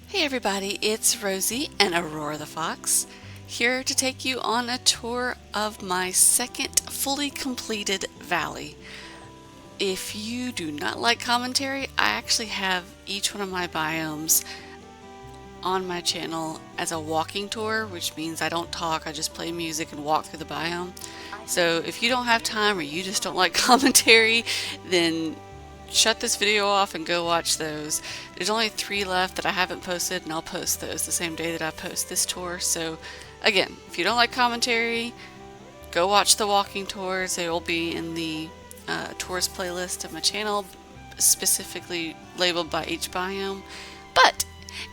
Hey everybody, it's Rosie and Aurora the Fox, here to take you on a tour of my second fully completed valley. If you do not like commentary, I actually have each one of my biomes on my channel as a walking tour, which means I don't talk, I just play music and walk through the biome. So if you don't have time or you just don't like commentary, then shut this video off and go watch those. There's only 3 left that I haven't posted, and I'll post those the same day that I post this tour. So again, if you don't like commentary, go watch the walking tours. They will be in the tours playlist of my channel, specifically labeled by each biome. But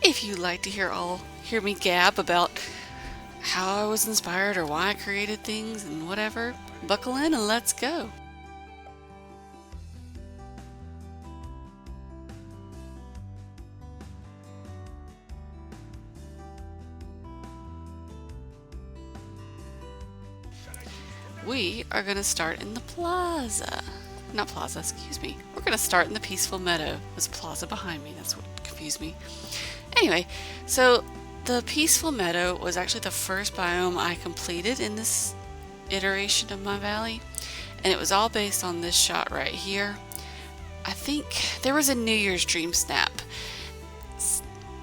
if you like to hear me gab about how I was inspired or why I created things and whatever, buckle in and let's go. We are going to start in the plaza. Not plaza, excuse me. We're going to start in the peaceful meadow. There's a plaza behind me. That's what confused me. Anyway, so the peaceful meadow was actually the first biome I completed in this iteration of my valley. And it was all based on this shot right here. I think there was a New Year's dream snap.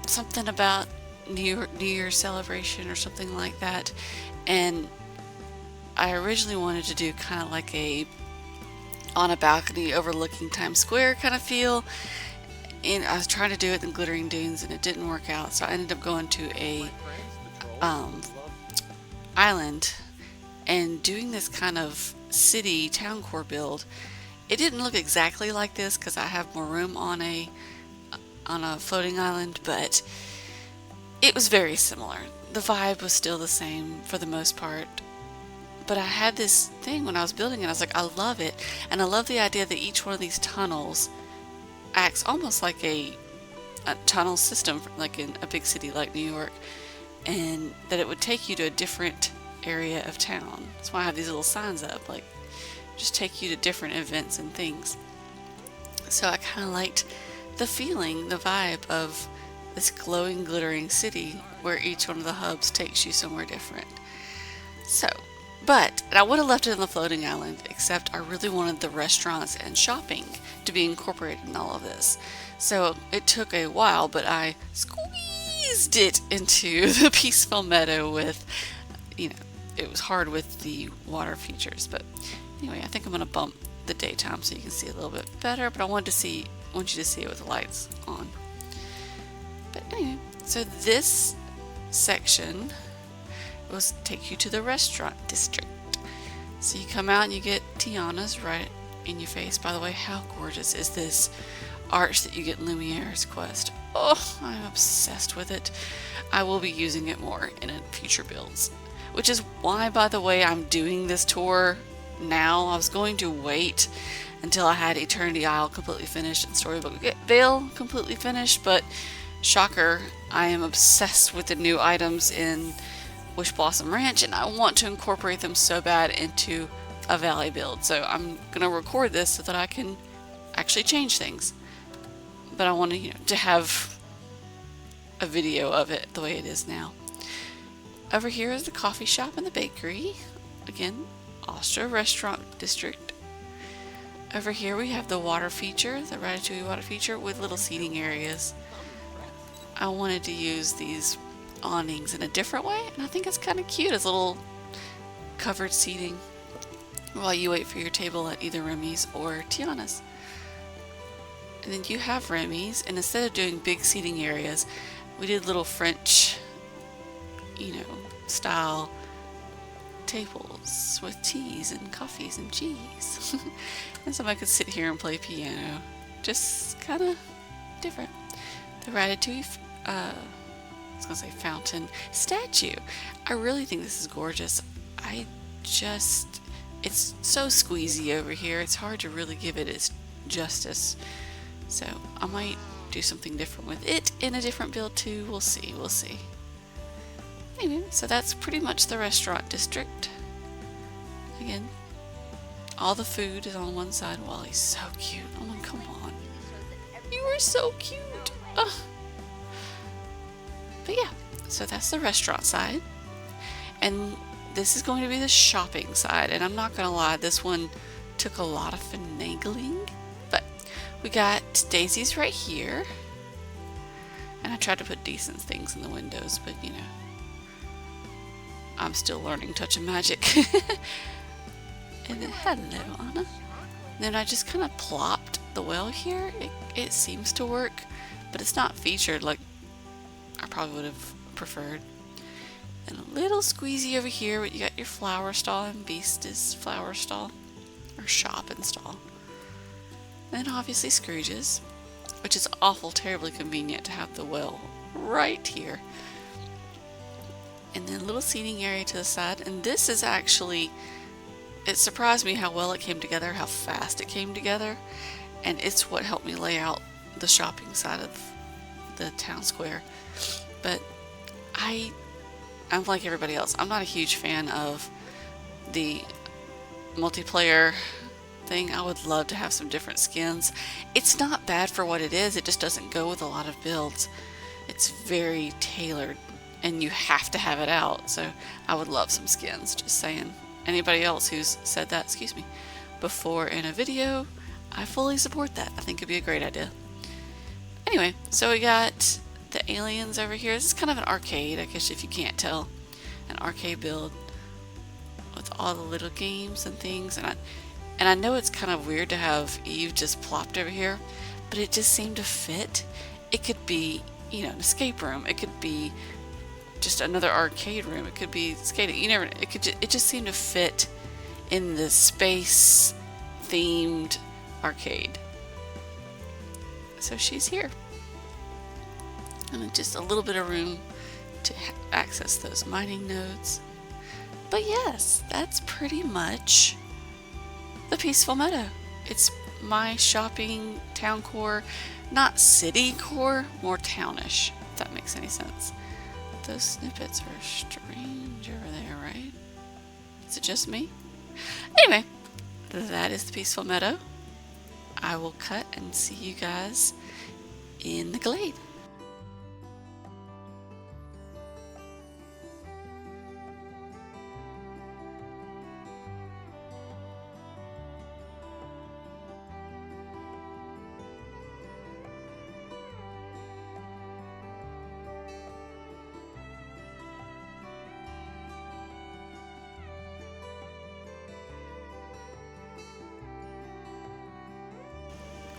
Something about New Year's celebration or something like that. And I originally wanted to do kind of like on a balcony overlooking Times Square kind of feel, and I was trying to do it in Glittering Dunes and it didn't work out, so I ended up going to a island and doing this kind of city town core build. It didn't look exactly like this because I have more room on a floating island, but it was very similar. The vibe was still the same for the most part. But I had this thing when I was building it, I was like, I love it. And I love the idea that each one of these tunnels acts almost like a tunnel system, like in a big city like New York. And that it would take you to a different area of town. That's why I have these little signs up, like, just take you to different events and things. So I kind of liked the feeling, the vibe of this glowing, glittering city where each one of the hubs takes you somewhere different. But I would have left it on the floating island, except I really wanted the restaurants and shopping to be incorporated in all of this. So it took a while, but I squeezed it into the peaceful meadow with, it was hard with the water features. But anyway, I think I'm going to bump the daytime so you can see a little bit better, but I want you to see it with the lights on. But anyway, so this section take you to the restaurant district. So you come out and you get Tiana's right in your face. By the way, how gorgeous is this arch that you get in Lumiere's quest? Oh, I'm obsessed with it. I will be using it more in future builds, which is why, by the way, I'm doing this tour now. I was going to wait until I had Eternity Isle completely finished and Storybook Vale completely finished, but shocker, I am obsessed with the new items in Wish Blossom Ranch, and I want to incorporate them so bad into a valley build. So I'm gonna record this so that I can actually change things. But I want to have a video of it the way it is now. Over here is the coffee shop and the bakery. Again, Austria Restaurant District. Over here we have the water feature, the Ratatouille water feature with little seating areas. I wanted to use these awnings in a different way, and I think it's kind of cute as little covered seating while you wait for your table at either Remy's or Tiana's. And then you have Remy's, and instead of doing big seating areas, we did little French, style tables with teas and coffees and cheese. And somebody could sit here and play piano. Just kind of different. The Ratatouille I was gonna say fountain statue. I really think this is gorgeous. It's so squeezy over here. It's hard to really give it its justice. So I might do something different with it in a different build too. We'll see. Anyway, so that's pretty much the restaurant district. Again, all the food is on one side. Wally's so cute. Oh my, come on. You are so cute. Ugh. But yeah, so that's the restaurant side. And this is going to be the shopping side. And I'm not going to lie, this one took a lot of finagling. But we got daisies right here. And I tried to put decent things in the windows, but you know, I'm still learning Touch of Magic. And then, hello, Anna. Then I just kind of plopped the well here. It seems to work, but it's not featured like I probably would have preferred. And a little squeezy over here, but you got your flower stall and Beast's flower stall, or shop and stall. And then obviously Scrooge's, which is awful terribly convenient to have the well right here. And then a little seating area to the side. And this is actually, it surprised me how well it came together, how fast it came together. And it's what helped me lay out the shopping side of the town square. But I'm like everybody else. I'm not a huge fan of the multiplayer thing. I would love to have some different skins. It's not bad for what it is. It just doesn't go with a lot of builds. It's very tailored and you have to have it out. So I would love some skins, just saying. Anybody else who's said that, excuse me, before in a video, I fully support that. I think it'd be a great idea. Anyway, so we got the aliens over here. This is kind of an arcade, I guess if you can't tell. An arcade build with all the little games and things. And I know it's kind of weird to have Eve just plopped over here, but it just seemed to fit. It could be, you know, an escape room. It could be just another arcade room. It could be skating. You never. It just seemed to fit in the space themed arcade. So she's here, and just a little bit of room to access those mining nodes. But yes, that's pretty much the Peaceful Meadow. It's my shopping town core, not city core, more townish, if that makes any sense. Those snippets are strange over there, right? Is it just me? Anyway, that is the Peaceful Meadow. I will cut and see you guys in the glade.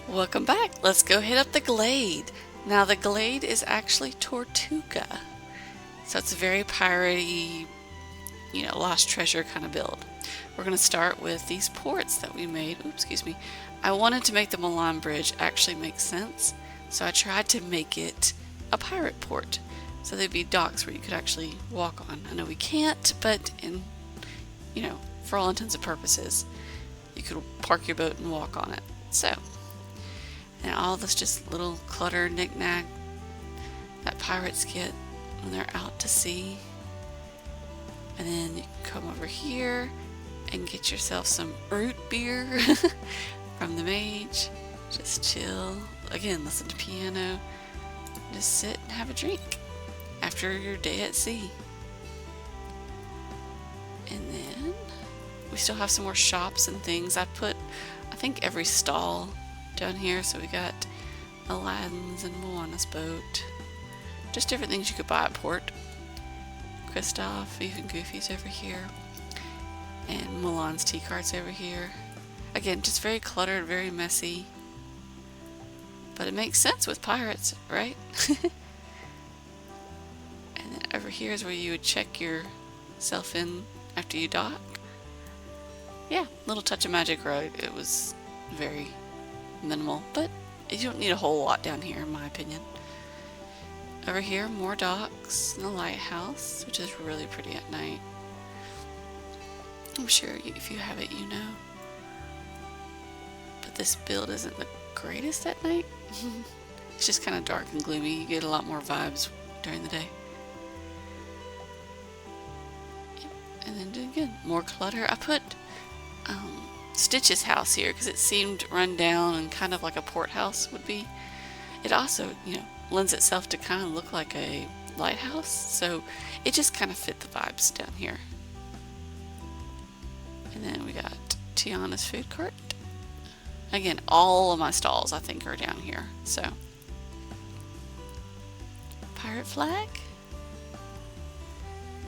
Welcome back. Let's go hit up the glade. Now the glade is actually Tortuga. So it's a very piratey, you know, lost treasure kind of build. We're going to start with these ports that we made. Oops, excuse me. I wanted to make the Milan Bridge actually make sense. So I tried to make it a pirate port. So there'd be docks where you could actually walk on. I know we can't, but in, you know, for all intents and purposes, you could park your boat and walk on it. So, and all this just little clutter knick-knack that pirates get when they're out to sea. And then you can come over here and get yourself some root beer from the mage. Just chill. Again, listen to piano. Just sit and have a drink after your day at sea. And then we still have some more shops and things. I put, I think, every stall down here. So we got Aladdin's and Moana's boat. Just different things you could buy at port. Kristoff, even Goofy's over here. And Milan's tea cart's over here. Again, just very cluttered, very messy. But it makes sense with pirates, right? And then over here is where you would check yourself in after you dock. Yeah, little touch of magic, right? It was very minimal, but you don't need a whole lot down here, in my opinion. Over here, more docks and a lighthouse, which is really pretty at night. I'm sure if you have it, you know. But this build isn't the greatest at night. It's just kind of dark and gloomy. You get a lot more vibes during the day. Yep. And then again, more clutter. I put Stitch's house here because it seemed run down and kind of like a port house would be. It also, you know, lends itself to kind of look like a lighthouse, so it just kind of fit the vibes down here. And then we got Tiana's food court. Again, all of my stalls I think are down here. So pirate flag.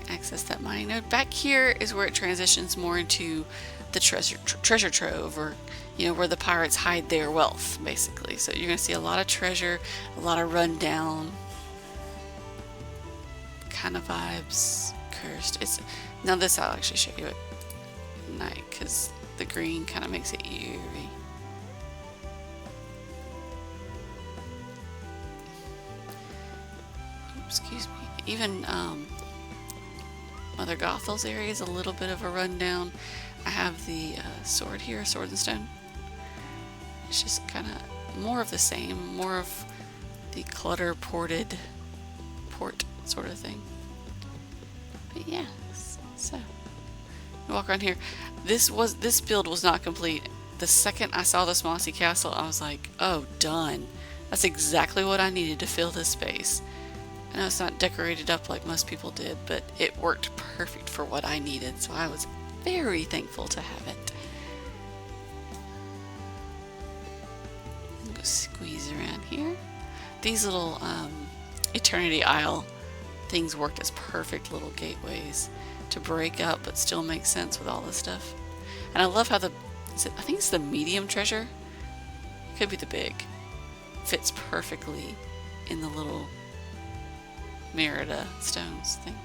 Access that mining node. Back here is where it transitions more into the treasure trove, or where the pirates hide their wealth, basically. So you're gonna see a lot of treasure, a lot of rundown kind of vibes. Cursed. Now this I'll actually show you at night because the green kind of makes it eerie. Excuse me. Even Mother Gothel's area is a little bit of a rundown. I have the sword here, Sword and Stone. It's just kind of more of the same, more of the clutter port sort of thing. But yeah, so walk around here. This build was not complete. The second I saw this mossy castle, I was like, oh, done. That's exactly what I needed to fill this space. I know it's not decorated up like most people did, but it worked perfect for what I needed, so I was very thankful to have it. Go squeeze around here. These little Eternity Isle things worked as perfect little gateways to break up but still make sense with all this stuff. And I love how I think it's the medium treasure, could be the big, fits perfectly in the little Merida stones thing.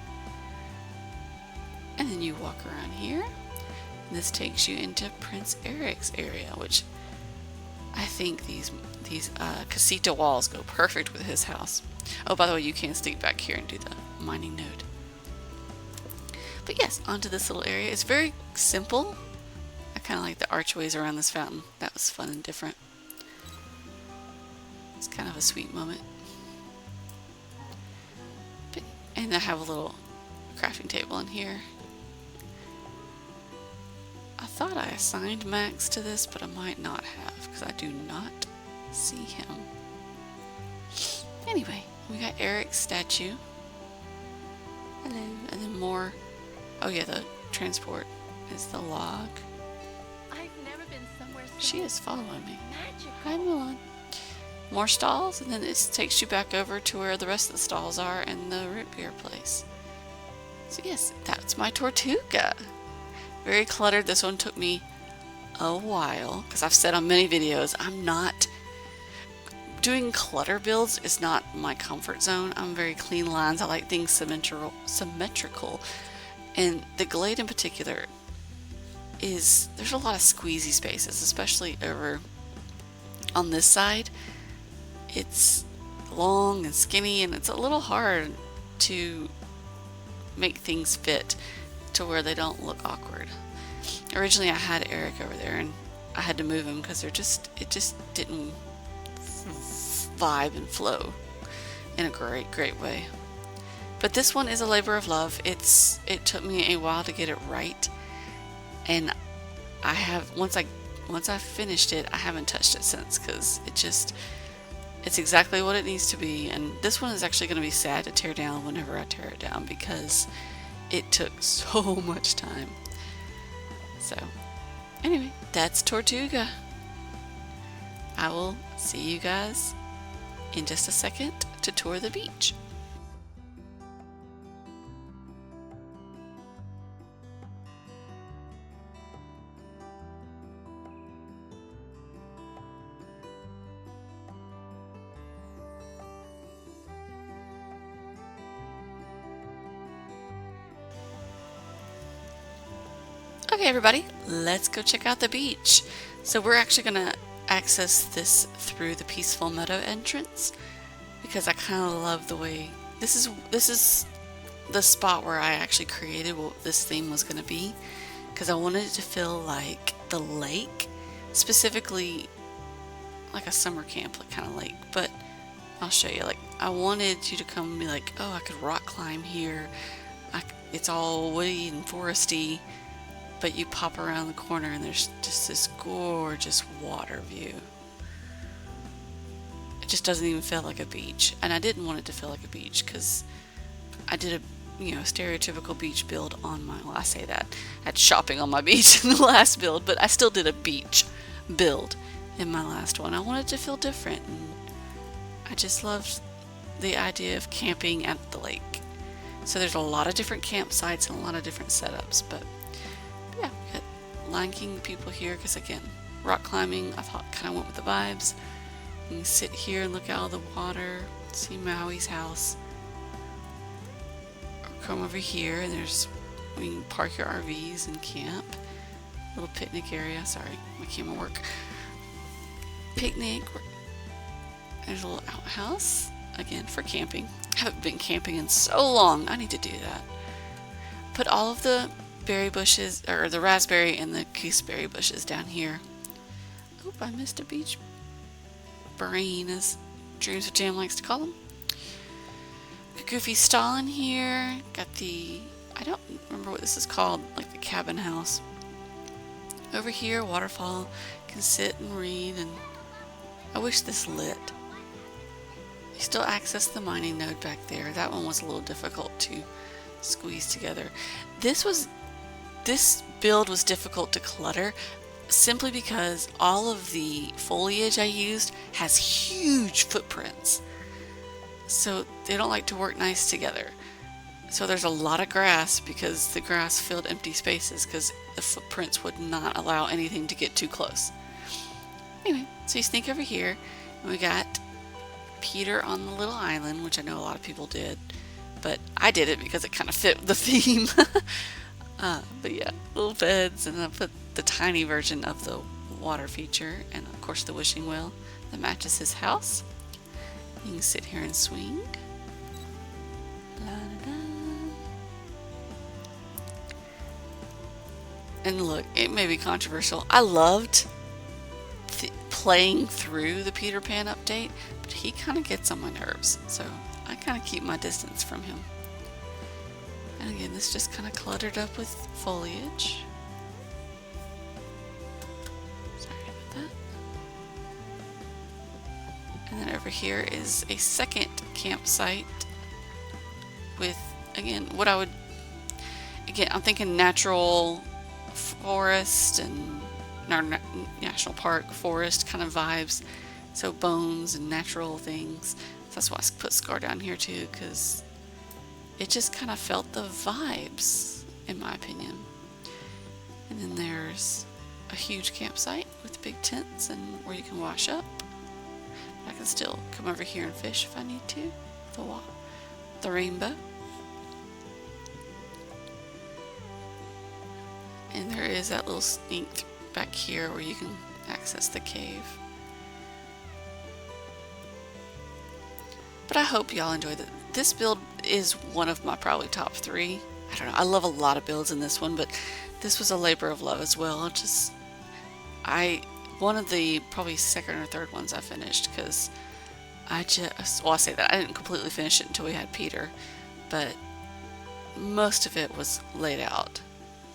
And then you walk around here, and this takes you into Prince Eric's area, which I think these casita walls go perfect with his house. Oh, by the way, you can sneak back here and do the mining node. But yes, onto this little area. It's very simple. I kind of like the archways around this fountain. That was fun and different. It's kind of a sweet moment. And I have a little crafting table in here. I thought I assigned Max to this, but I might not have because I do not see him. Anyway, we got Eric's statue. Hello. And then more. Oh yeah, the transport is the log. I've never been somewhere so She is following me. magical. Hi, Milan. More stalls, and then it takes you back over to where the rest of the stalls are and the root beer place. So yes, that's my Tortuga. Very cluttered. This one took me a while because I've said on many videos I'm not doing clutter builds is not my comfort zone. I'm very clean lines. I like things symmetrical, and the glade in particular there's a lot of squeezy spaces, especially over on this side. It's long and skinny, and it's a little hard to make things fit to where they don't look awkward. Originally I had Eric over there and I had to move him because it just didn't vibe and flow in a great way. But this one is a labor of love. It took me a while to get it right, and I have once I finished it, I haven't touched it since because it's exactly what it needs to be. And this one is actually going to be sad to tear down whenever I tear it down because it took so much time. So anyway, that's Tortuga. I will see you guys in just a second to tour the beach. Okay everybody, let's go check out the beach. So we're actually going to access this through the Peaceful Meadow entrance because I kind of love the way this is the spot where I actually created what this theme was going to be, because I wanted it to feel like the lake, specifically like a summer camp kind of lake. But I'll show you, like I wanted you to come and be like, oh, I could rock climb here. It's all woody and foresty, but you pop around the corner and there's just this gorgeous water view. It just doesn't even feel like a beach. And I didn't want it to feel like a beach because I did a stereotypical beach build on my, well, I say that, I had shopping on my beach in the last build, but I still did a beach build in my last one. I wanted to feel different, and I just loved the idea of camping at the lake. So there's a lot of different campsites and a lot of different setups, but yeah, we got Lion King people here because, again, rock climbing, I thought kind of went with the vibes. You can sit here and look out of the water, see Maui's house. Or come over here and we can park your RVs and camp. Little picnic area. Sorry, my camera work. Picnic. There's a little outhouse, again, for camping. I haven't been camping in so long. I need to do that. Put all of the berry bushes, or the raspberry and the gooseberry bushes down here. Oop, I missed a beach brain, as Dreams of Jam likes to call them. A goofy stall in here. Got the, I don't remember what this is called, like the cabin house. Over here, waterfall. Can sit and read, and I wish this lit. You still access the mining node back there. That one was a little difficult to squeeze together. This build was difficult to clutter simply because all of the foliage I used has huge footprints. So they don't like to work nice together. So there's a lot of grass because the grass filled empty spaces because the footprints would not allow anything to get too close. Anyway, so you sneak over here and we got Peter on the little island, which I know a lot of people did, but I did it because it kind of fit the theme. But yeah, little beds, and I put the tiny version of the water feature, and of course the wishing well that matches his house. You can sit here and swing. La-da-da. And look, it may be controversial. I loved playing through the Peter Pan update, but he kind of gets on my nerves, so I kind of keep my distance from him. And again, this just kind of cluttered up with foliage. Sorry about that. And then over here is a second campsite with, again, I'm thinking natural forest and national park forest kind of vibes. So bones and natural things. So that's why I put Scar down here too, because it just kind of felt the vibes, in my opinion. And then there's a huge campsite with big tents and where you can wash up. I can still come over here and fish if I need to. The rainbow. And there is that little sneak back here where you can access the cave. But I hope y'all enjoyed it. This build is one of my probably top 3. I don't know, I love a lot of builds in this one, but this was a labor of love as well. One of the probably second or third ones I finished, because I say that I didn't completely finish it until we had Peter, but most of it was laid out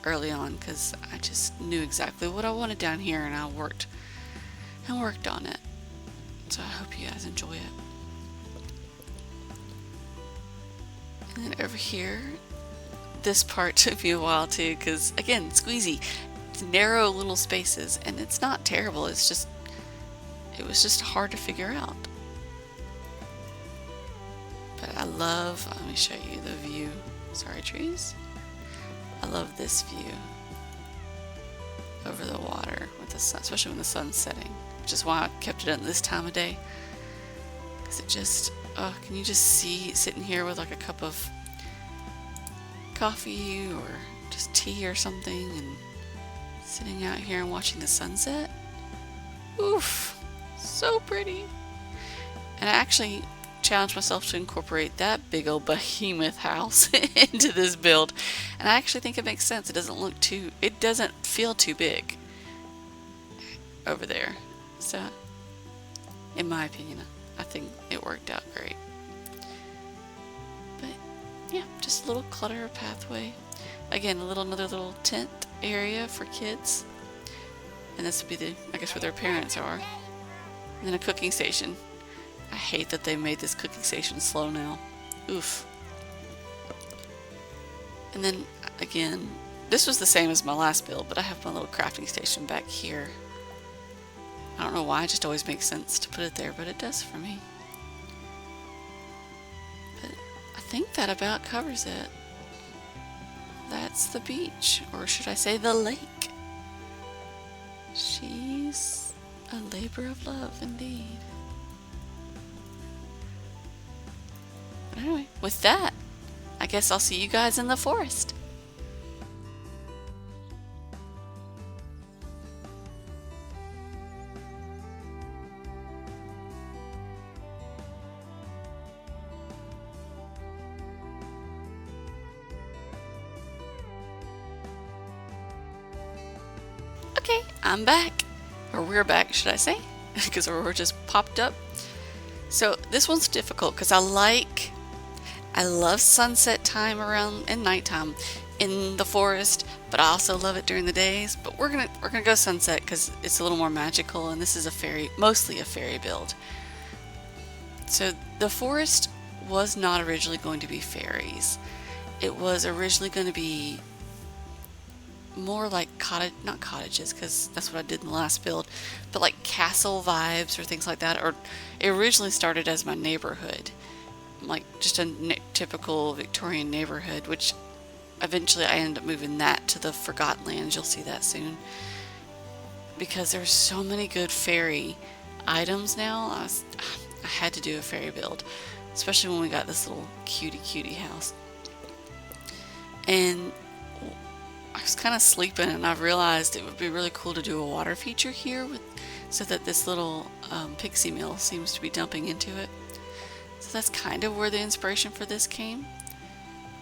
early on because I just knew exactly what I wanted down here, and I worked on it. So I hope you guys enjoy it. And then over here, this part took me a while too, because again, squeezy. It's narrow little spaces, and it's not terrible, it was just hard to figure out. But let me show you the view. Sorry, trees. I love this view over the water with the sun, especially when the sun's setting, which is why I kept it at this time of day. Because it just, can you just see sitting here with like a cup of coffee or just tea or something and sitting out here and watching the sunset? Oof, so pretty. And I actually challenged myself to incorporate that big old behemoth house into this build, and I actually think it makes sense. It doesn't feel too big over there. So in my opinion, I think it worked out great. But yeah, just a little clutter pathway. Again, another little tent area for kids. And this would be I guess where their parents are. And then a cooking station. I hate that they made this cooking station slow now. Oof. And then again, this was the same as my last build, but I have my little crafting station back here. I don't know why, it just always makes sense to put it there, but it does for me. But I think that about covers it. That's the beach, or should I say the lake. She's a labor of love indeed. But anyway, with that, I guess I'll see you guys in the forest. Okay, I'm back. Or we're back, should I say? Because Aurora just popped up. So this one's difficult because I love sunset time around and nighttime in the forest, but I also love it during the days. But we're gonna go sunset because it's a little more magical, and this is mostly a fairy build. So the forest was not originally going to be fairies. It was originally going to be more like not cottages, because that's what I did in the last build, but like castle vibes or things like that. Or it originally started as my neighborhood, like just a typical Victorian neighborhood, which eventually I ended up moving that to the Forgotten Lands. You'll see that soon, because there's so many good fairy items now. I had to do a fairy build, especially when we got this little cutie house. And I was kind of sleeping, and I realized it would be really cool to do a water feature here so that this little pixie mill seems to be dumping into it. So that's kind of where the inspiration for this came.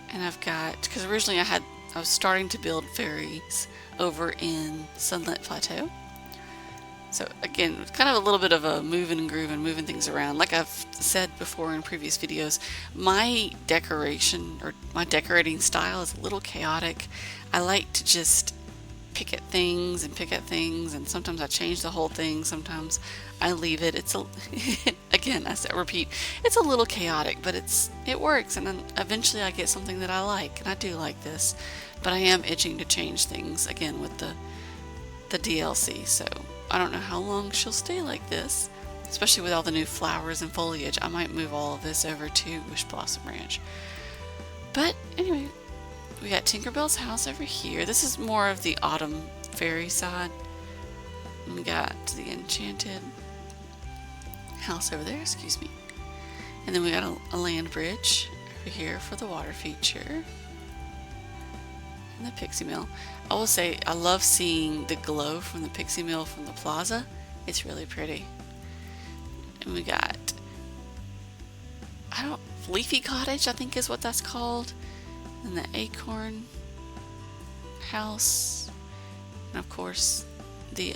And I've got, because originally I was starting to build fairies over in Sunlit Plateau. So again, kind of a little bit of a moving and grooving, moving things around. Like I've said before in previous videos, my decorating style is a little chaotic. I like to just pick at things, and sometimes I change the whole thing, sometimes I leave it. Again, I repeat, it's a little chaotic, but it works, and then eventually I get something that I like, and I do like this. But I am itching to change things again with the DLC, so I don't know how long she'll stay like this, especially with all the new flowers and foliage. I might move all of this over to Wish Blossom Ranch. But anyway, we got Tinkerbell's house over here. This is more of the autumn fairy side. And we got the enchanted house over there, excuse me. And then we got a land bridge over here for the water feature. And the pixie mill. I will say, I love seeing the glow from the pixie mill from the plaza. It's really pretty. And we got, Leafy Cottage, I think is what that's called. And the acorn house. And of course, the,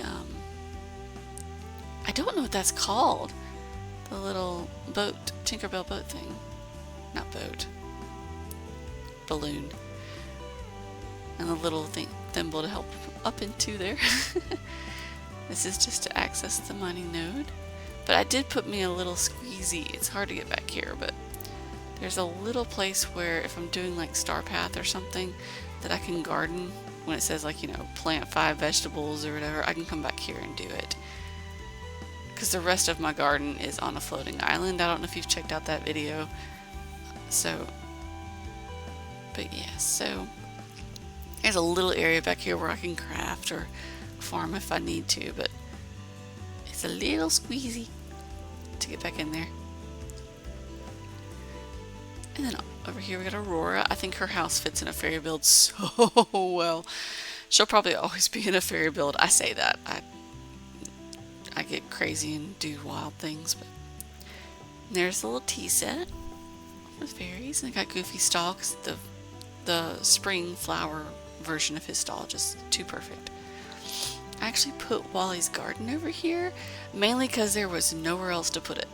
I don't know what that's called. The little boat, Tinkerbell boat thing. Not boat. Balloon. And the little thimble to help up into there. This is just to access the mining node. But I did put me a little squeezy. It's hard to get back here, but there's a little place where if I'm doing like Star Path or something that I can garden, when it says like, you know, plant 5 vegetables or whatever, I can come back here and do it. Because the rest of my garden is on a floating island. I don't know if you've checked out that video. So, but yeah, so there's a little area back here where I can craft or farm if I need to, but it's a little squeezy to get back in there. And then over here we got Aurora. I think her house fits in a fairy build so well. She'll probably always be in a fairy build. I say that. I get crazy and do wild things, but there's the little tea set with fairies. And I got Goofy stall because the spring flower version of his stall just too perfect. I actually put Wally's garden over here mainly because there was nowhere else to put it.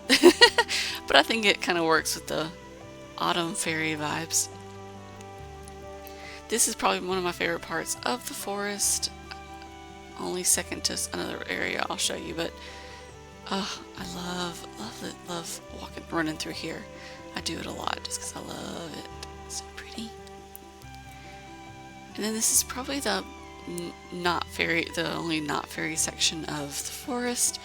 But I think it kind of works with the autumn fairy vibes. This is probably one of my favorite parts of the forest. Only second to another area I'll show you, but I love running through here. I do it a lot just because I love it. It's so pretty. And then this is probably the the only not fairy section of the forest.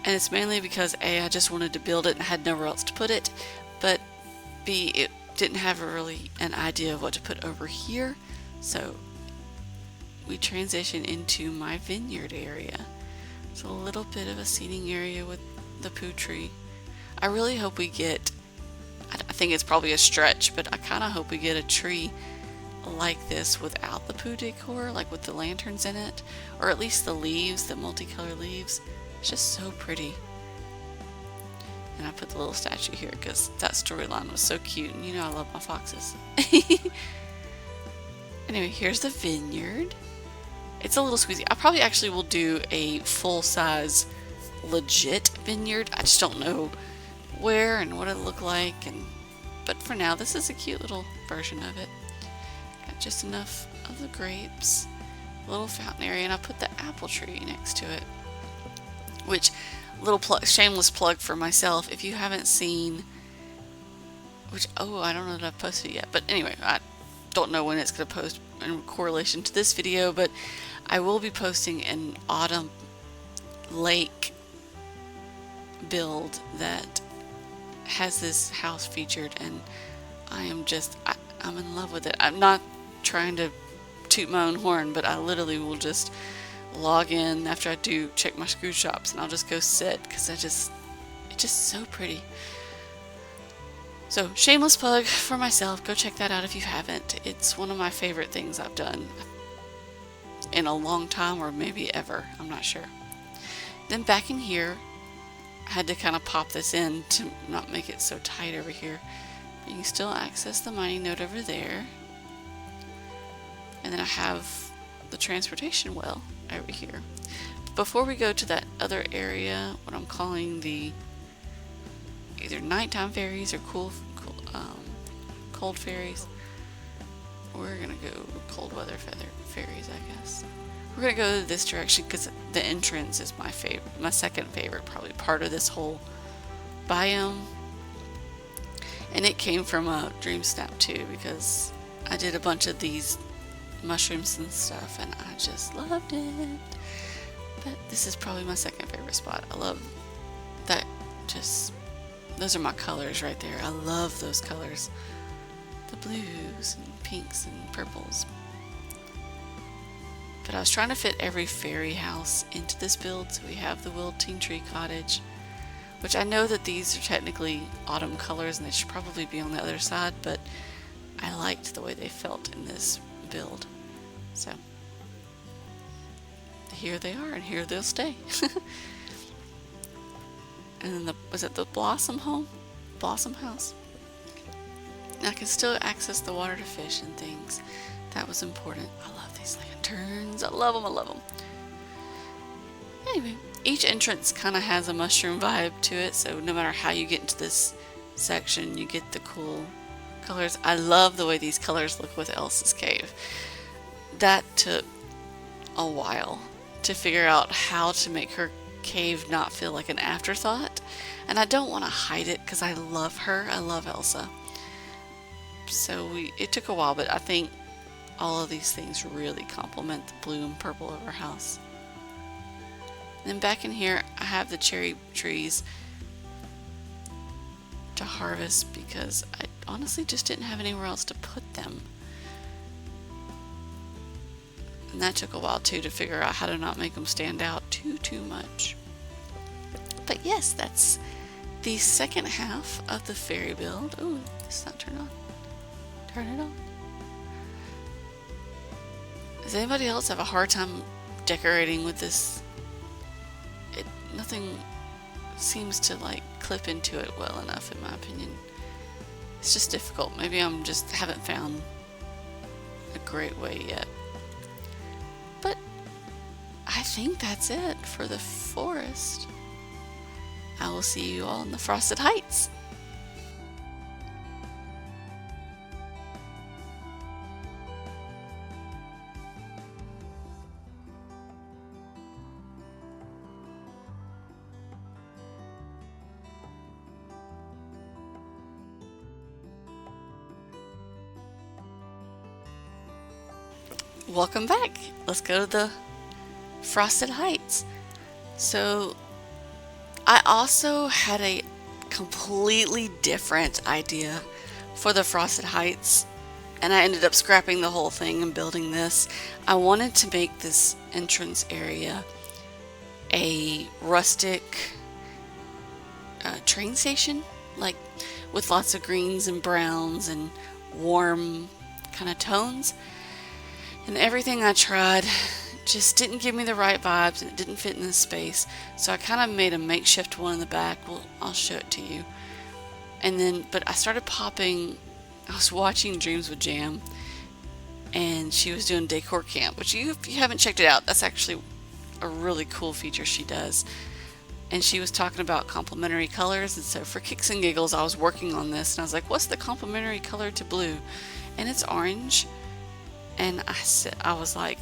And it's mainly because A, I just wanted to build it and had nowhere else to put it, but B, it didn't have really an idea of what to put over here. So we transition into my vineyard area. It's a little bit of a seating area with the poo tree. I really hope we get, I think it's probably a stretch, but I kind of hope we get a tree like this without the poo decor, like with the lanterns in it, or at least the leaves, the multicolored leaves. It's just so pretty. And I put the little statue here because that storyline was so cute, and you know I love my foxes. Anyway, here's the vineyard. It's a little squeezy. I probably actually will do a full-size legit vineyard. I just don't know where and what it'll look like, but for now this is a cute little version of it. Got just enough of the grapes, a little fountain area, and I put the apple tree next to it. Which, shameless plug for myself, if you haven't seen, I don't know that I've posted it yet, but anyway, I don't know when it's going to post in correlation to this video, but I will be posting an autumn lake build that has this house featured, and I'm in love with it. I'm not trying to toot my own horn, but I literally will just log in after I do check my screw shops, and I'll just go sit because it's just so pretty. So shameless plug for myself, go check that out if you haven't. It's one of my favorite things I've done in a long time, or maybe ever, I'm not sure. Then back in here, I had to kind of pop this in to not make it so tight over here. But you can still access the mining node over there. And then I have the transportation well over here. Before we go to that other area, what I'm calling the either nighttime fairies or cold fairies, we're gonna go cold weather fairies, I guess. We're gonna go this direction because the entrance is my second favorite probably part of this whole biome, and it came from a Dream Snap too, because I did a bunch of these mushrooms and stuff and I just loved it. But this is probably my second favorite spot. I love that. Just those are my colors right there. I love those colors, the blues and pinks and purples. But I was trying to fit every fairy house into this build. So we have the Wilting Tree Cottage, which I know that these are technically autumn colors and they should probably be on the other side, but I liked the way they felt in this build. So here they are, and here they'll stay. And then was it the Blossom House? And I can still access the water to fish and things. That was important. I love these lanterns. I love them. Anyway, each entrance kind of has a mushroom vibe to it, so no matter how you get into this section, you get the cool colors. I love the way these colors look with Elsa's cave. That took a while to figure out how to make her cave not feel like an afterthought, and I don't want to hide it because I love her. I love Elsa. So it took a while, but I think all of these things really complement the blue and purple of our house. And then back in here, I have the cherry trees to harvest because I honestly just didn't have anywhere else to put them. And that took a while too to figure out how to not make them stand out too much. But yes, that's the second half of the fairy build. Oh, it's not turned on. Turn it on. Does anybody else have a hard time decorating with this? Nothing seems to like clip into it well enough, in my opinion. It's just difficult. Maybe I'm just haven't found a great way yet. But I think that's it for the forest. I will see you all in the Frosted Heights. Welcome back. Let's go to the Frosted Heights. So I also had a completely different idea for the Frosted Heights, and I ended up scrapping the whole thing and building this. I wanted to make this entrance area a rustic train station, like with lots of greens and browns and warm kind of tones. And everything I tried just didn't give me the right vibes, and it didn't fit in this space. So I kind of made a makeshift one in the back. Well, I'll show it to you. And then, but I started popping. I was watching Dreams with Jam, and she was doing Decor Camp, which if you haven't checked it out, that's actually a really cool feature she does. And she was talking about complementary colors, and so for kicks and giggles, I was working on this, and I was like, what's the complementary color to blue? And it's orange. And I was like,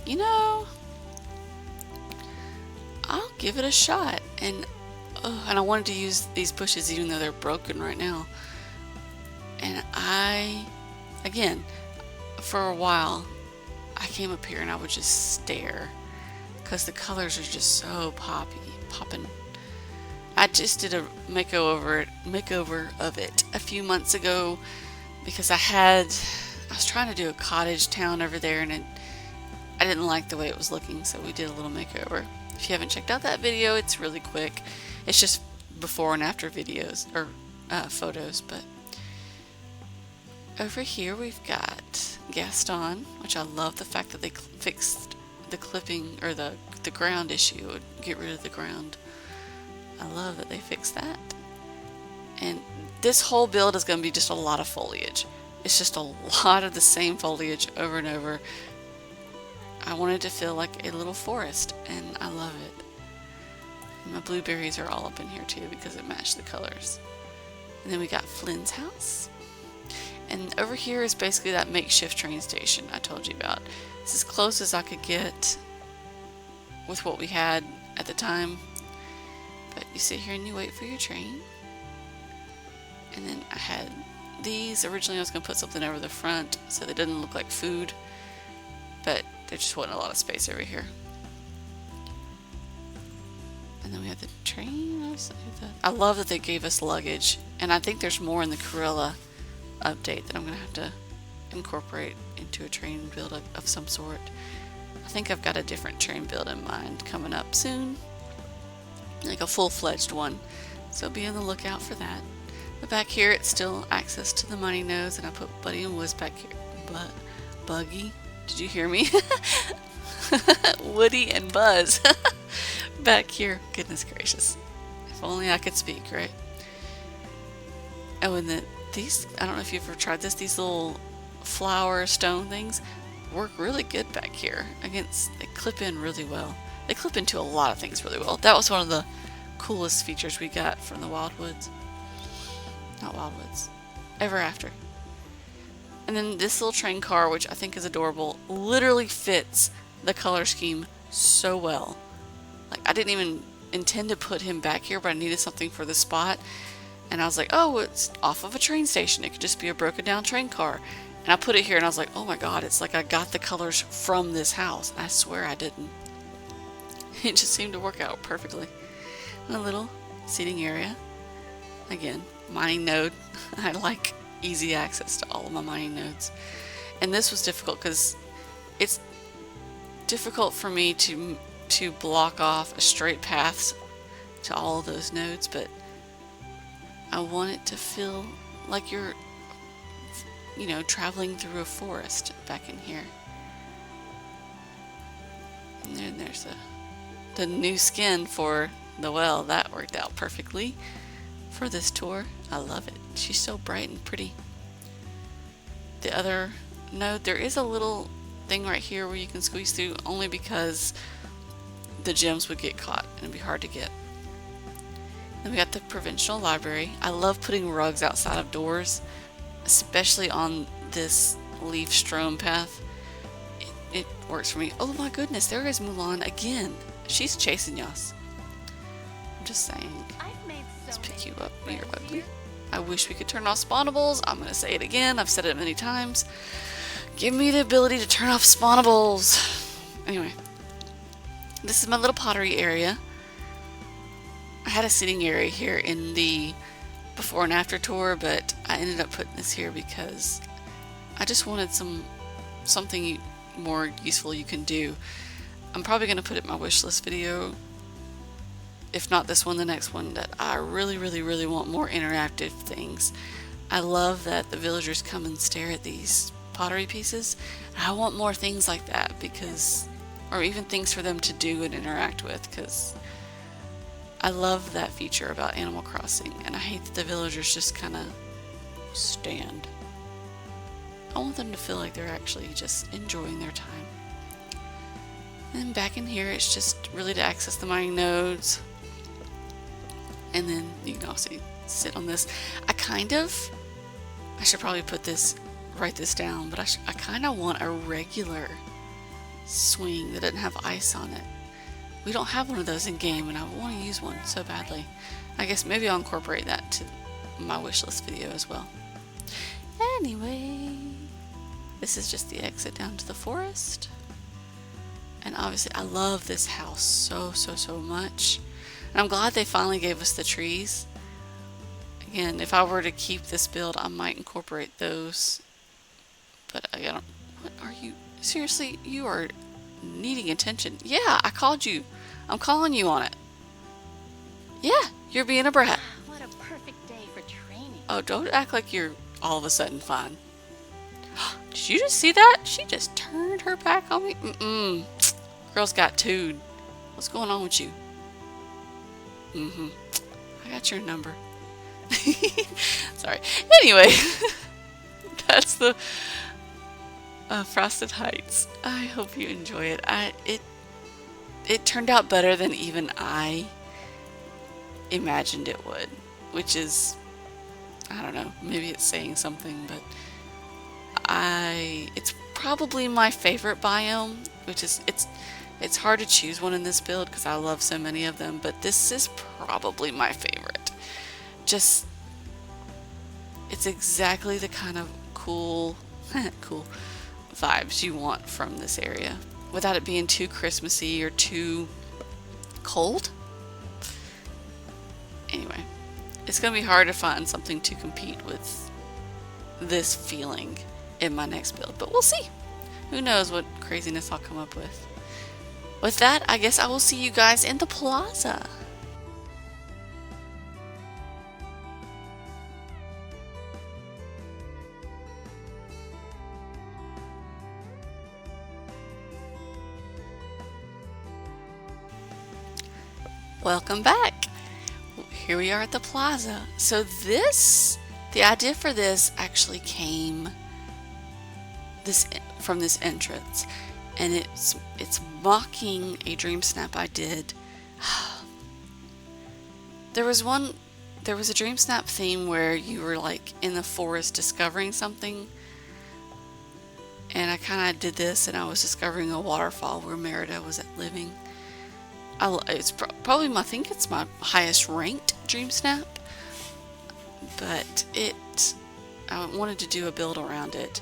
I'll give it a shot. And I wanted to use these bushes even though they're broken right now. And again, for a while, I came up here and I would just stare because the colors are just so popping. I just did a makeover of it a few months ago because I was trying to do a cottage town over there, and I didn't like the way it was looking, so we did a little makeover. If you haven't checked out that video, it's really quick. It's just before and after videos or photos. But over here we've got Gaston, which I love the fact that they fixed the clipping or the ground issue. It would get rid of the ground. I love that they fixed that. And this whole build is going to be just a lot of foliage. It's just a lot of the same foliage over and over. I wanted to feel like a little forest, and I love it. And my blueberries are all up in here too because it matched the colors. And then we got Flynn's house. And over here is basically that makeshift train station I told you about. It's as close as I could get with what we had at the time. But you sit here and you wait for your train. And then I had these. Originally I was going to put something over the front so they didn't look like food, but there just wasn't a lot of space over here. And then we have the train. I love that they gave us luggage, and I think there's more in the Corella update that I'm going to have to incorporate into a train build of some sort. I think I've got a different train build in mind coming up soon, like a full-fledged one, so be on the lookout for that. But back here, it's still access to the money nodes, and I put Buddy and Wiz back here. Buggy? Did you hear me? Woody and Buzz back here. Goodness gracious. If only I could speak, right? Oh, and these, I don't know if you've ever tried this, these little flower stone things work really good back here. They clip in really well. They clip into a lot of things really well. That was one of the coolest features we got from the Wildwoods. Not Wildwoods. Ever After. And then this little train car, which I think is adorable, literally fits the color scheme so well. Like, I didn't even intend to put him back here, but I needed something for the spot. And I was like, oh, it's off of a train station. It could just be a broken down train car. And I put it here and I was like, oh my god, it's like I got the colors from this house. I swear I didn't. It just seemed to work out perfectly. And a little seating area. Again, mining node. I like easy access to all of my mining nodes. And this was difficult because it's difficult for me to block off a straight path to all of those nodes, but I want it to feel like you're, traveling through a forest back in here. And then there's the new skin for the well. That worked out perfectly for this tour. I love it. She's so bright and pretty. The other node, there is a little thing right here where you can squeeze through, only because the gems would get caught and it'd be hard to get. Then we got the provincial library. I love putting rugs outside of doors, especially on this leaf strewn path. It works for me. Oh my goodness, there is Mulan again. She's chasing us. I'm just saying. Let's pick you up here, Webley. I wish we could turn off spawnables. I'm going to say it again. I've said it many times. Give me the ability to turn off spawnables. Anyway, this is my little pottery area. I had a sitting area here in the before and after tour, but I ended up putting this here because I just wanted something more useful you can do. I'm probably going to put it in my wish list video, if not this one, the next one, that I really want more interactive things. I love that the villagers come and stare at these pottery pieces. I want more things like that, because, or even things for them to do and interact with, because I love that feature about Animal Crossing, and I hate that the villagers just kind of stand. I want them to feel like they're actually just enjoying their time. And back in here, it's just really to access the mining nodes. And then you can also sit on this. I should probably write this down, but I kind of want a regular swing that doesn't have ice on it. We don't have one of those in game, and I want to use one so badly. I guess maybe I'll incorporate that to my wish list video as well. Anyway, this is just the exit down to the forest. And obviously I love this house so much. And I'm glad they finally gave us the trees. Again, if I were to keep this build, I might incorporate those. But I don't... What are you... Seriously, you are needing attention. Yeah, I called you. I'm calling you on it. Yeah, you're being a brat. What a perfect day for training. Oh, don't act like you're all of a sudden fine. Did you just see that? She just turned her back on me. Girl's got tooed. What's going on with you? I got your number. Sorry. Anyway, that's the Frosted Heights. I hope you enjoy it. It turned out better than even I imagined it would, which is, I don't know, maybe it's saying something, but it's probably my favorite biome, which is, it's hard to choose one in this build because I love so many of them, but this is probably my favorite. Just, it's exactly the kind of cool vibes you want from this area without it being too Christmassy or too cold. Anyway, it's gonna be hard to find something to compete with this feeling in my next build, but we'll see. Who knows what craziness I'll come up with. With that, I guess I will see you guys in the plaza. Welcome back. Here we are at the plaza. So the idea for this actually came from this entrance, and it's mocking a dream snap I did. There was a dream snap theme where you were like in the forest discovering something, and I kind of did this, and I was discovering a waterfall where Merida was living. It's probably I think it's my highest ranked dream snap, but I wanted to do a build around it,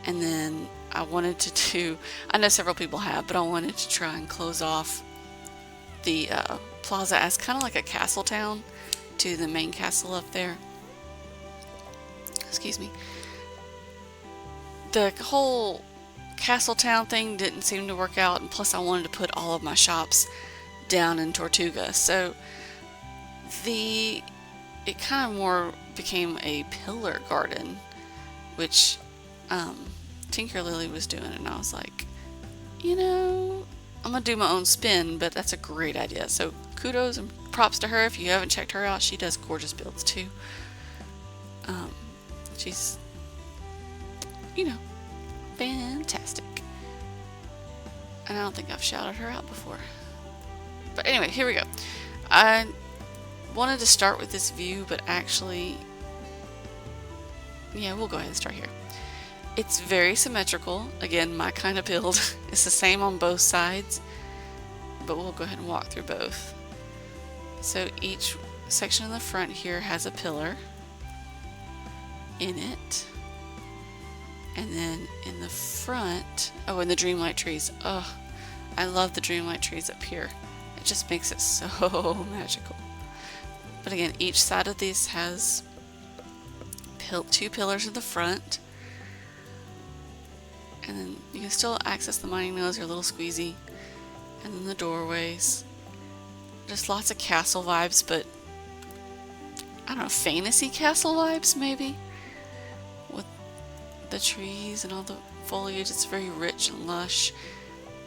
and then I wanted to do, I know several people have, but I wanted to try and close off the plaza as kind of like a castle town to the main castle up there. Excuse me. The whole castle town thing didn't seem to work out, and plus I wanted to put all of my shops down in Tortuga, so it kind of more became a pillar garden, which Tinker Lily was doing, and I was like, you know, I'm gonna do my own spin, but that's a great idea. So kudos and props to her. If you haven't checked her out, she does gorgeous builds too. She's, you know, fantastic. And I don't think I've shouted her out before. But anyway, here we go. I wanted to start with this view, but actually, yeah, we'll go ahead and start here. It's very symmetrical. Again, my kind of build. It's the same on both sides, but we'll go ahead and walk through both. So each section in the front here has a pillar in it, And then in the front, oh, and the Dreamlight trees. Oh, I love the Dreamlight trees up here. It just makes it so magical. But again, each side of these has two pillars in the front. And then you can still access the mining nodes, your little squeezy. And then the doorways. Just lots of castle vibes, but I don't know, fantasy castle vibes maybe? With the trees and all the foliage, it's very rich and lush.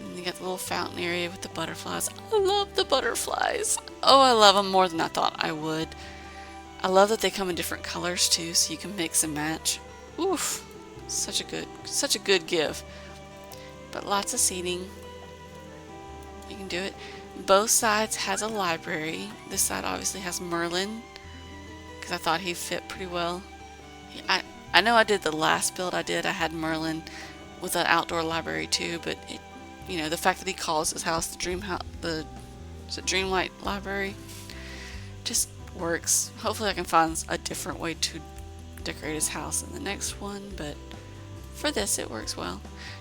And you got the little fountain area with the butterflies. I love the butterflies. Oh, I love them more than I thought I would. I love that they come in different colors too, so you can mix and match. Oof, such a good give. But lots of seating. You can do it. Both sides has a library. This side obviously has Merlin, because I thought he fit pretty well. I know I did the last build I did. I had Merlin with an outdoor library too, but it, you know, the fact that he calls his house the Dreamlight Library just works. Hopefully I can find a different way to decorate his house in the next one, but for this it works well.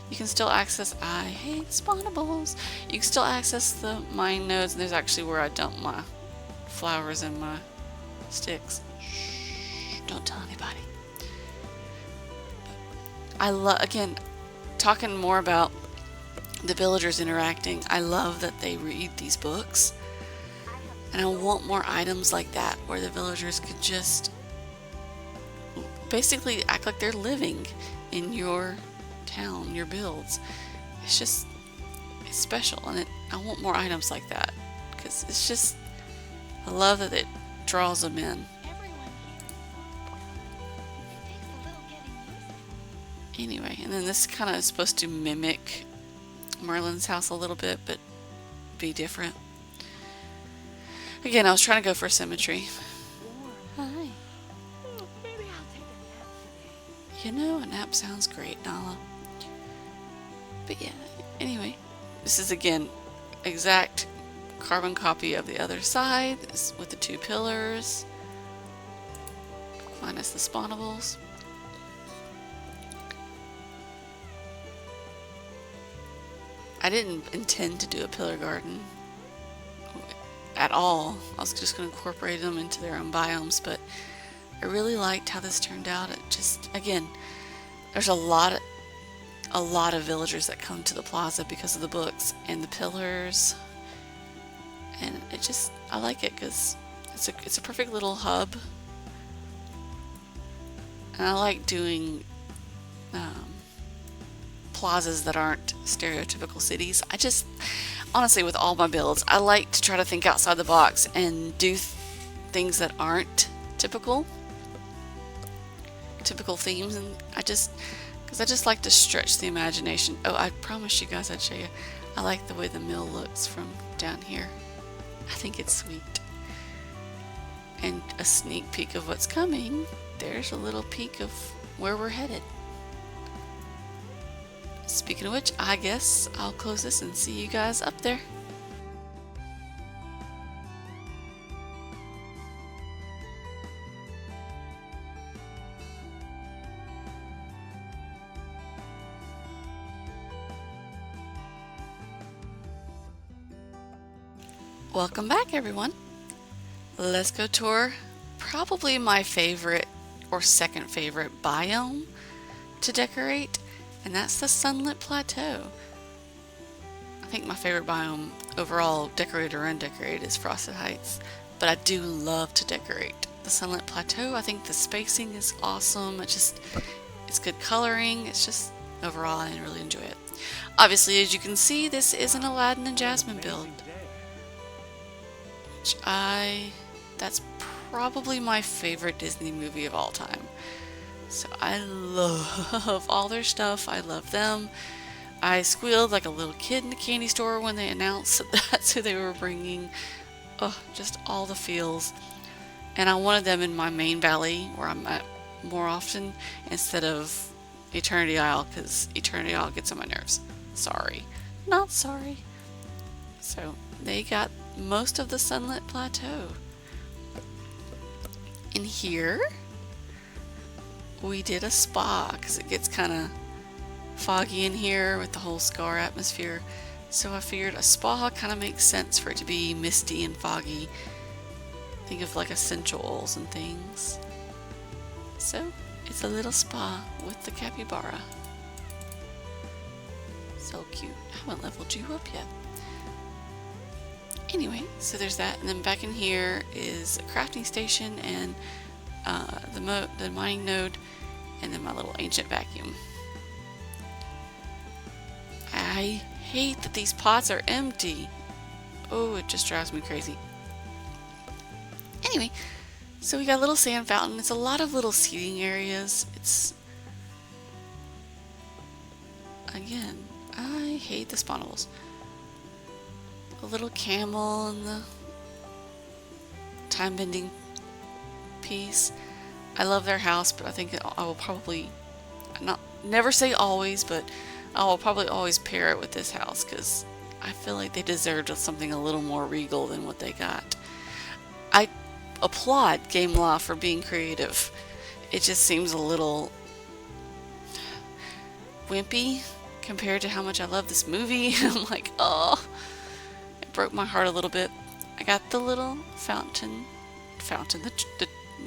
You can still access, I hate spawnables. You can still access the mine nodes, and there's actually where I dump my flowers and my sticks. Shh, don't tell anybody. I love, again, talking more about the villagers interacting, I love that they read these books. And I want more items like that, where the villagers could just basically act like they're living in your town, your builds. It's special, and I want more items like that, because it's just, I love that it draws them in. Anyway, and then this kind of is supposed to mimic Merlin's house a little bit, but be different. Again, I was trying to go for symmetry. Hi. Maybe I'll take a nap today. You know, a nap sounds great, Nala. But yeah, anyway, this is again exact carbon copy of the other side with the two pillars, minus the spawnables. I didn't intend to do a pillar garden at all. I was just going to incorporate them into their own biomes, but I really liked how this turned out. It just, again, there's a lot of villagers that come to the plaza because of the books and the pillars, and it just, I like it because it's a perfect little hub, and I like doing plazas that aren't stereotypical cities. I just, honestly, with all my builds, I like to try to think outside the box and do things that aren't typical themes, and because I just like to stretch the imagination. Oh, I promised you guys I'd show you. I like the way the mill looks from down here. I think it's sweet. And a sneak peek of what's coming. There's a little peek of where we're headed. Speaking of which, I guess I'll close this and see you guys up there. Welcome back, everyone. Let's go tour probably my favorite or second favorite biome to decorate, and that's the Sunlit Plateau. I think my favorite biome overall, decorated or undecorated, is Frosted Heights, but I do love to decorate the Sunlit Plateau. I think the spacing is awesome. It's good coloring. It's just, overall, I really enjoy it. Obviously, as you can see, this is an Aladdin and Jasmine build, which that's probably my favorite Disney movie of all time. So I love all their stuff. I love them. I squealed like a little kid in the candy store when they announced that that's who they were bringing. Oh, just all the feels. And I wanted them in my main valley where I'm at more often instead of Eternity Isle, because Eternity Isle gets on my nerves. Sorry. Not sorry. So they got most of the Sunlit Plateau. In here, we did a spa because it gets kind of foggy in here with the whole scar atmosphere. So I figured a spa kind of makes sense for it to be misty and foggy. Think of like essential oils and things. So it's a little spa with the capybara. So cute. I haven't leveled you up yet. Anyway, so there's that, and then back in here is a crafting station and the mining node, and then my little ancient vacuum. I hate that these pots are empty. Oh, it just drives me crazy. Anyway, so we got a little sand fountain. It's a lot of little seating areas. It's, again, I hate the spawnables. A little camel and the time bending piece. I love their house, but I think I will probably never say always, but I will probably always pair it with this house because I feel like they deserved something a little more regal than what they got. I applaud Game Law for being creative. It just seems a little wimpy compared to how much I love this movie. I'm like, oh. Broke my heart a little bit. I got the little fountain,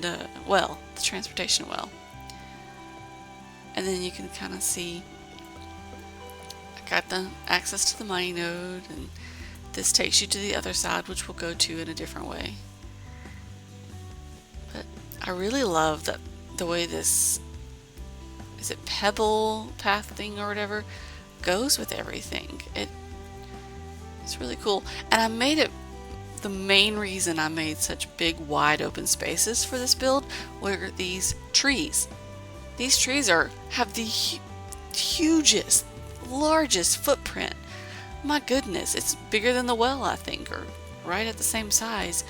the well, the transportation well, and then you can kind of see I got the access to the mining node, and this takes you to the other side, which we'll go to in a different way. But I really love that the way this, is it pebble path thing or whatever, goes with everything. It's really cool, and I made it, the main reason I made such big wide open spaces for this build were these trees. These trees have the hugest, largest footprint. My goodness, it's bigger than the well, I think, or right at the same size.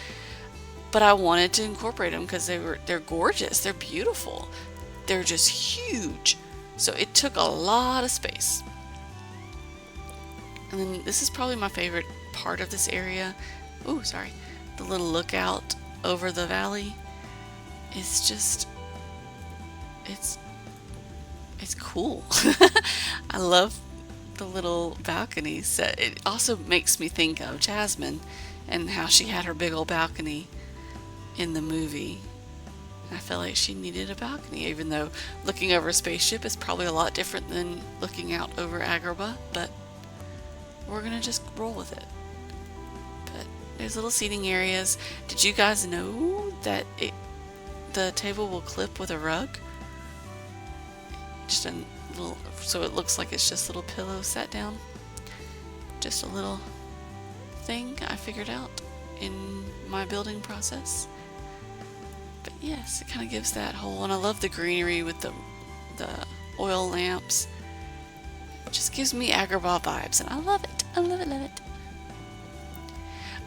But I wanted to incorporate them because they're gorgeous, they're beautiful, they're just huge. So it took a lot of space. And then this is probably my favorite part of this area. Oh, sorry. The little lookout over the valley. It's just, it's cool. I love the little balconies. It also makes me think of Jasmine and how she had her big old balcony in the movie. I felt like she needed a balcony, even though looking over a spaceship is probably a lot different than looking out over Agrabah, but we're gonna just roll with it. But there's little seating areas. Did you guys know that the table will clip with a rug? Just a little, so it looks like it's just little pillows set down. Just a little thing I figured out in my building process. But yes, it kind of gives that whole, and I love the greenery with the oil lamps. It just gives me Agrabah vibes, and I love it. I love it, love it.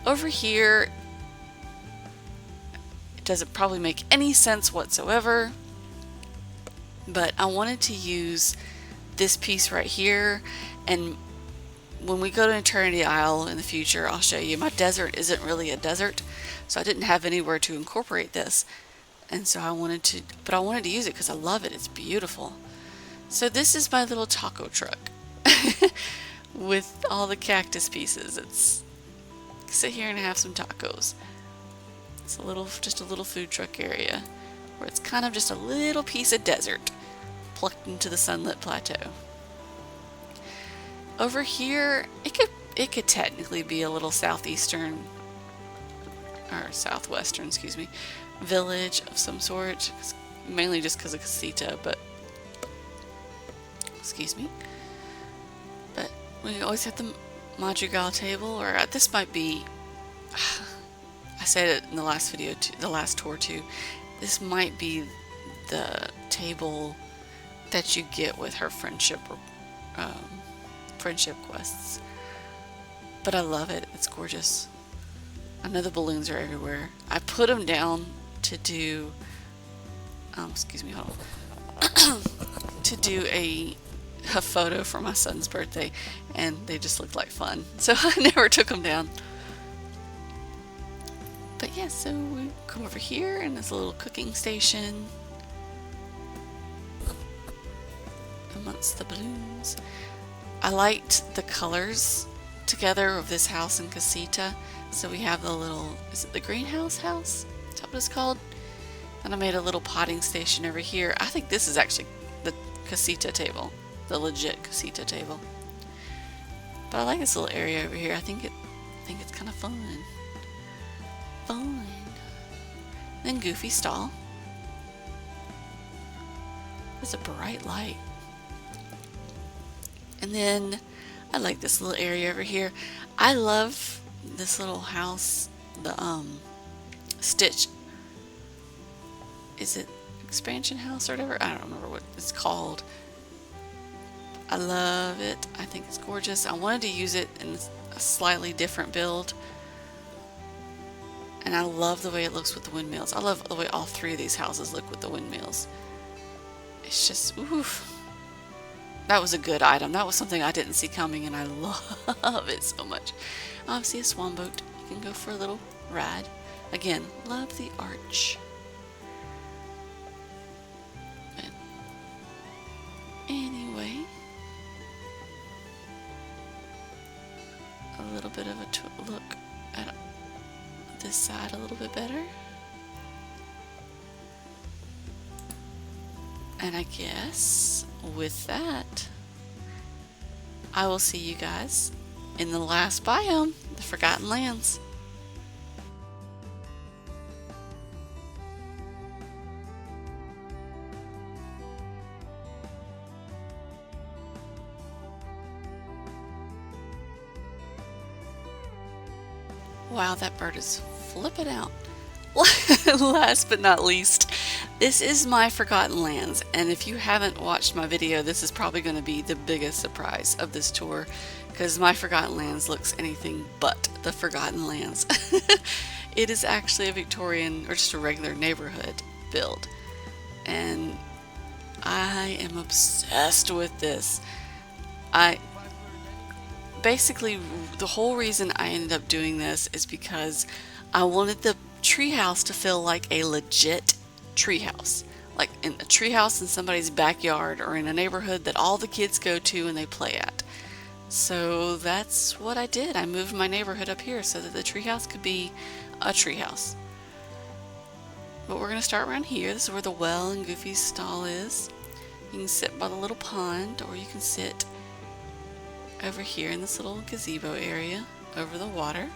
Over here, it doesn't probably make any sense whatsoever, but I wanted to use this piece right here, and when we go to Eternity Isle in the future, I'll show you. My desert isn't really a desert, so I didn't have anywhere to incorporate this, and so I wanted to use it because I love it. It's beautiful. So this is my little taco truck with all the cactus pieces. It's sit here and have some tacos. It's just a little food truck area where it's kind of just a little piece of desert plucked into the sunlit plateau. Over here, it could technically be a little southwestern, excuse me, village of some sort, mainly just because of Casita, but excuse me. But we always have the madrigal table, or this might be, I said it in the last video, the last tour too, this might be the table that you get with her friendship quests. But I love it. It's gorgeous. I know the balloons are everywhere. I put them down to do, excuse me, hold on, to do a photo for my son's birthday, and they just looked like fun, so I never took them down. But yeah, so we come over here, and there's a little cooking station. amongst the balloons. I liked the colors together of this house and casita. So we have the little, is it the greenhouse house? Is that what it's called? And I made a little potting station over here. I think this is actually the casita table, the legit casita table. But I like this little area over here. I think it's kind of fun. Fun. Then Goofy stall. It's a bright light. And then I like this little area over here. I love this little house. The Stitch. Is it expansion house or whatever? I don't remember what it's called. I love it. I think it's gorgeous. I wanted to use it in a slightly different build. And I love the way it looks with the windmills. I love the way all three of these houses look with the windmills. It's just, oof. That was a good item. That was something I didn't see coming, and I love it so much. Obviously, a swan boat. You can go for a little ride. Again, love the arch. But anyway, a little bit of a look at this side a little bit better. And I guess with that, I will see you guys in the last biome, the Forgotten Lands. Wow, that bird is flipping out. Last but not least, this is my Forgotten Lands, and if you haven't watched my video, this is probably going to be the biggest surprise of this tour, because my Forgotten Lands looks anything but the Forgotten Lands. It is actually a Victorian, or just a regular neighborhood build, and I am obsessed with this. Basically, the whole reason I ended up doing this is because I wanted the treehouse to feel like a legit treehouse, like in a treehouse in somebody's backyard or in a neighborhood that all the kids go to and they play at. So that's what I did. I moved my neighborhood up here so that the treehouse could be a treehouse. But we're going to start around here. This is where the well and Goofy's stall is. You can sit by the little pond, or you can sit over here in this little gazebo area over the water.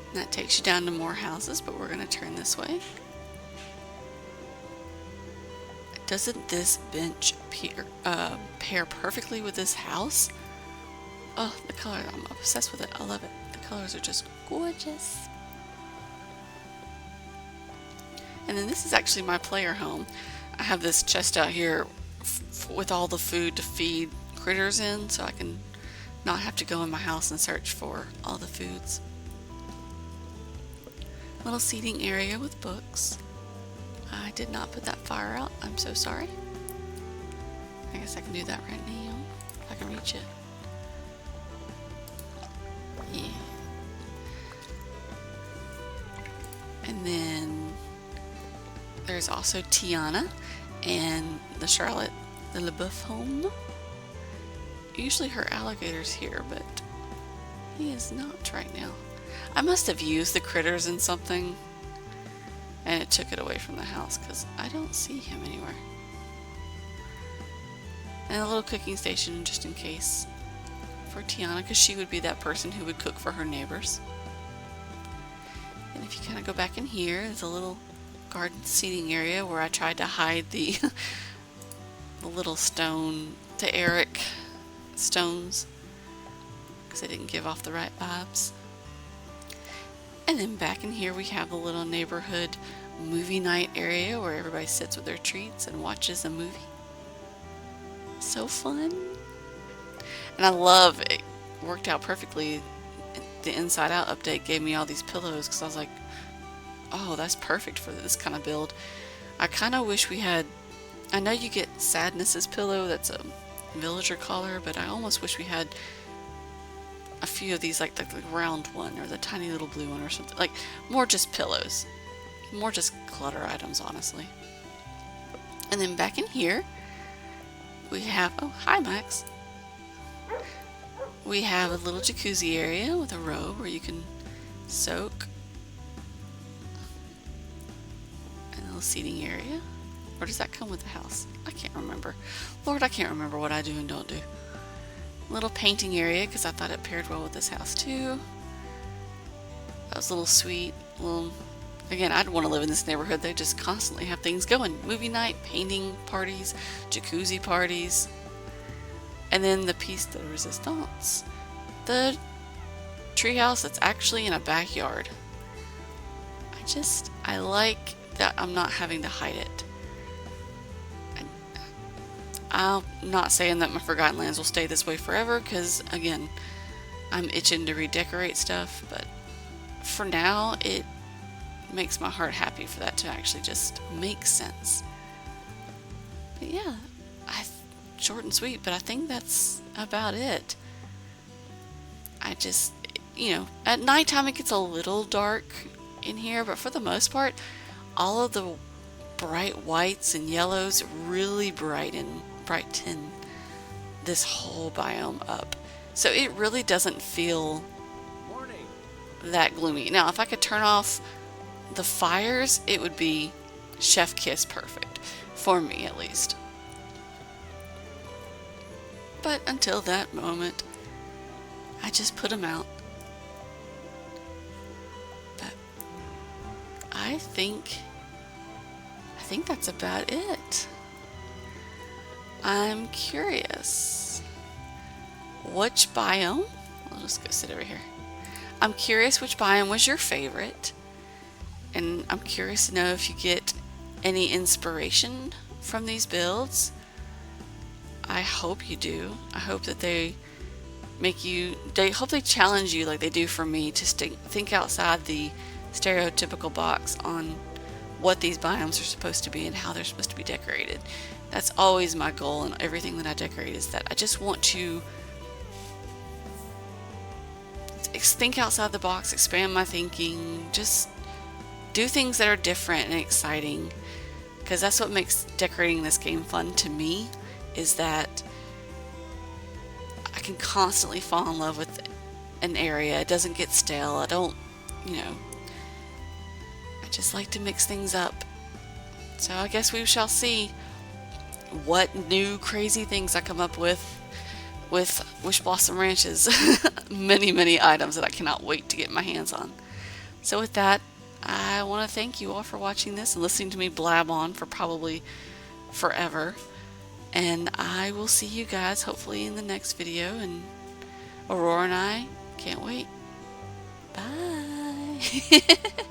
And that takes you down to more houses, but we're going to turn this way. Doesn't this bench pair perfectly with this house? Oh, the color, I'm obsessed with it. I love it. The colors are just gorgeous. And then this is actually my player home. I have this chest out here with all the food to feed critters in, so I can not have to go in my house and search for all the foods. Little seating area with books. I did not put that fire out. I'm so sorry. I guess I can do that right now if I can reach it. Yeah. And then there's also Tiana and the Charlotte the LeBeouf home. Usually her alligator's here, but he is not right now. I must have used the critters in something and it took it away from the house because I don't see him anywhere. And a little cooking station just in case for Tiana, because she would be that person who would cook for her neighbors. And if you kind of go back in here, there's a little garden seating area where I tried to hide the the little stone to Eric stones because they didn't give off the right vibes. And then back in here we have the little neighborhood movie night area where everybody sits with their treats and watches a movie. So fun. And I love it. Worked out perfectly. The Inside Out update gave me all these pillows because I was like, oh, that's perfect for this kind of build. I kind of wish we had, I know you get Sadness's pillow, that's a villager collar, but I almost wish we had a few of these, like the round one or the tiny little blue one or something, like more just pillows, more just clutter items, honestly. And then back in here, we have, oh, hi Max. We have a little jacuzzi area with a robe where you can soak. And a little seating area. Or does that come with the house? I can't remember. Lord, I can't remember what I do and don't do. Little painting area because I thought it paired well with this house too. That was a little sweet. Again, I'd want to live in this neighborhood. They just constantly have things going. Movie night, painting parties, jacuzzi parties. And then the piece de resistance. The treehouse that's actually in a backyard. I like that I'm not having to hide it. I'm not saying that my Forgotten Lands will stay this way forever, because again, I'm itching to redecorate stuff, but for now, it makes my heart happy for that to actually just make sense. But yeah, short and sweet, but I think that's about it. I just, at nighttime it gets a little dark in here, but for the most part, all of the bright whites and yellows really brighten this whole biome up. So it really doesn't feel that gloomy. Now, if I could turn off the fires, it would be chef kiss perfect. For me, at least. But until that moment, I just put them out. But I think that's about it. I'm curious. Which biome? I'll just go sit over here. I'm curious which biome was your favorite. And I'm curious to know if you get any inspiration from these builds. I hope you do. I hope that they hope they challenge you like they do for me to think outside the stereotypical box on what these biomes are supposed to be and how they're supposed to be decorated. That's always my goal in everything that I decorate, is that I just want to think outside the box, expand my thinking, just do things that are different and exciting, because that's what makes decorating this game fun to me, is that I can constantly fall in love with an area. It doesn't get stale. I don't, I just like to mix things up. So I guess we shall see what new crazy things I come up with Wish Blossom Ranch's many items that I cannot wait to get my hands on. So with that, I want to thank you all for watching this and listening to me blab on for probably forever. And I will see you guys hopefully in the next video. And Aurora and I can't wait. Bye.